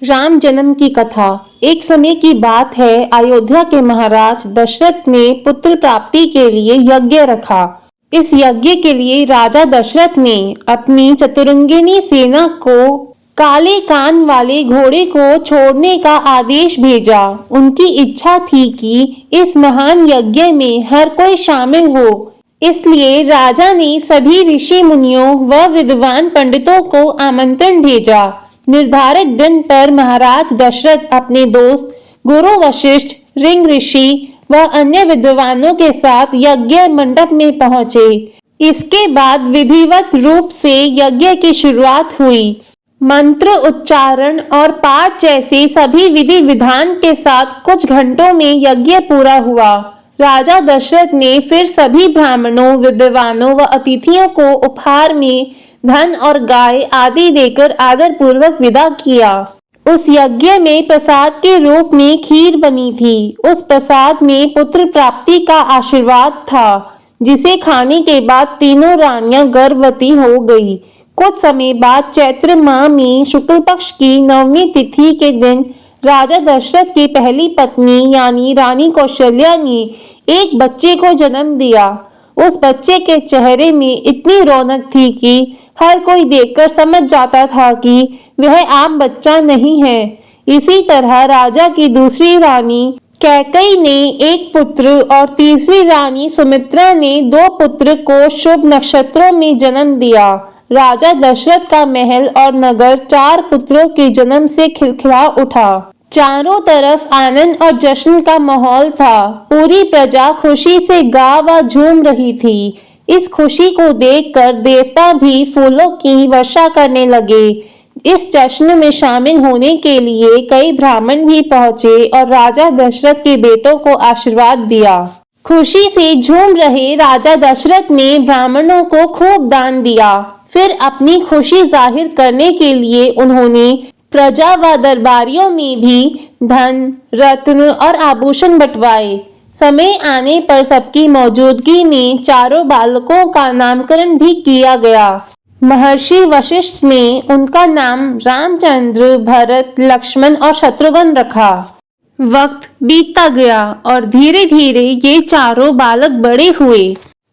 राम जन्म की कथा। एक समय की बात है, अयोध्या के महाराज दशरथ ने पुत्र प्राप्ति के लिए यज्ञ रखा। इस यज्ञ के लिए राजा दशरथ ने अपनी चतुरंगिनी सेना को काले कान वाले घोड़े को छोड़ने का आदेश भेजा। उनकी इच्छा थी कि इस महान यज्ञ में हर कोई शामिल हो, इसलिए राजा ने सभी ऋषि मुनियों व विद्वान पंडितों को आमंत्रण भेजा। निर्धारित दिन पर महाराज दशरथ अपने दोस्त गुरु वशिष्ठ, ऋंग ऋषि व अन्य विद्वानों के साथ यज्ञ मंडप में पहुंचे। इसके बाद विधिवत रूप से यज्ञ की शुरुआत हुई। मंत्र उच्चारण और पाठ जैसे सभी विधि विधान के साथ कुछ घंटों में यज्ञ पूरा हुआ। राजा दशरथ ने फिर सभी ब्राह्मणों, विद्वानों व अतिथियों को उपहार में धन और गाय आदि देकर आदर पूर्वक विदा किया। उस यज्ञ में प्रसाद के रूप में खीर बनी थी। उस प्रसाद में पुत्र प्राप्ति का आशीर्वाद था, जिसे खाने के बाद तीनों रानियां गर्भवती हो गई। कुछ समय बाद चैत्र माह में शुक्ल पक्ष की 9वीं तिथि के दिन राजा दशरथ की पहली पत्नी यानी रानी कौशल्या ने एक बच्चे को जन्म दिया। उस बच्चे के चेहरे में इतनी रौनक थी कि हर कोई देखकर समझ जाता था कि वह आम बच्चा नहीं है। इसी तरह राजा की दूसरी रानी कैकेयी ने एक पुत्र और तीसरी रानी सुमित्रा ने 2 पुत्र को शुभ नक्षत्रों में जन्म दिया। राजा दशरथ का महल और नगर 4 पुत्रों के जन्म से खिलखिला उठा। चारों तरफ आनंद और जश्न का माहौल था। पूरी प्रजा खुशी से गा व झूम रही थी। इस खुशी को देखकर देवता भी फूलों की वर्षा करने लगे। इस जश्न में शामिल होने के लिए कई ब्राह्मण भी पहुंचे और राजा दशरथ के बेटों को आशीर्वाद दिया। खुशी से झूम रहे राजा दशरथ ने ब्राह्मणों को खूब दान दिया। फिर अपनी खुशी जाहिर करने के लिए उन्होंने प्रजा व दरबारियों में भी धन, रत्न और आभूषण बंटवाए। समय आने पर सबकी मौजूदगी में चारों बालकों का नामकरण भी किया गया। महर्षि वशिष्ठ ने उनका नाम रामचंद्र, भरत, लक्ष्मण और शत्रुघ्न रखा। वक्त बीतता गया और धीरे धीरे ये चारों बालक बड़े हुए।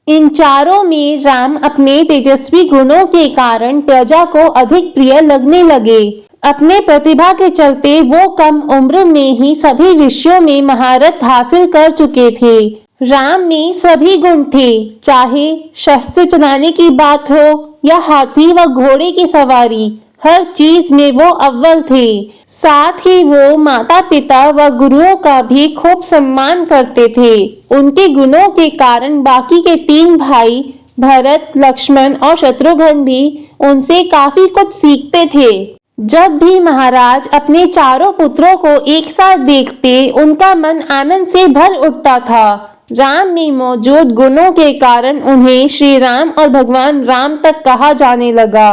इन चारों में राम अपने तेजस्वी गुणों के कारण प्रजा को अधिक प्रिय लगने लगे। अपने प्रतिभा के चलते वो कम उम्र में ही सभी विषयों में महारत हासिल कर चुके थे। राम में सभी गुण थे, चाहे शस्त्र चलाने की बात हो या हाथी व घोड़े की सवारी, हर चीज में वो अव्वल थे। साथ ही वो माता पिता व गुरुओं का भी खूब सम्मान करते थे। उनके गुणों के कारण बाकी के 3 भाई भरत, लक्ष्मण और शत्रुघ्न भी उनसे काफी कुछ सीखते थे। जब भी महाराज अपने चारों पुत्रों को एक साथ देखते, उनका मन आनंद से भर उठता था। राम में मौजूद गुणों के कारण उन्हें श्री राम और भगवान राम तक कहा जाने लगा।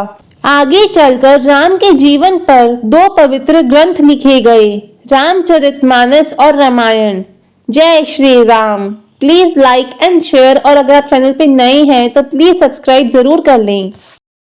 आगे चलकर राम के जीवन पर 2 पवित्र ग्रंथ लिखे गए, रामचरितमानस और रामायण। जय Shri Ram. Please like and share, और अगर आप चैनल पे नए हैं तो प्लीज सब्सक्राइब जरूर कर लें।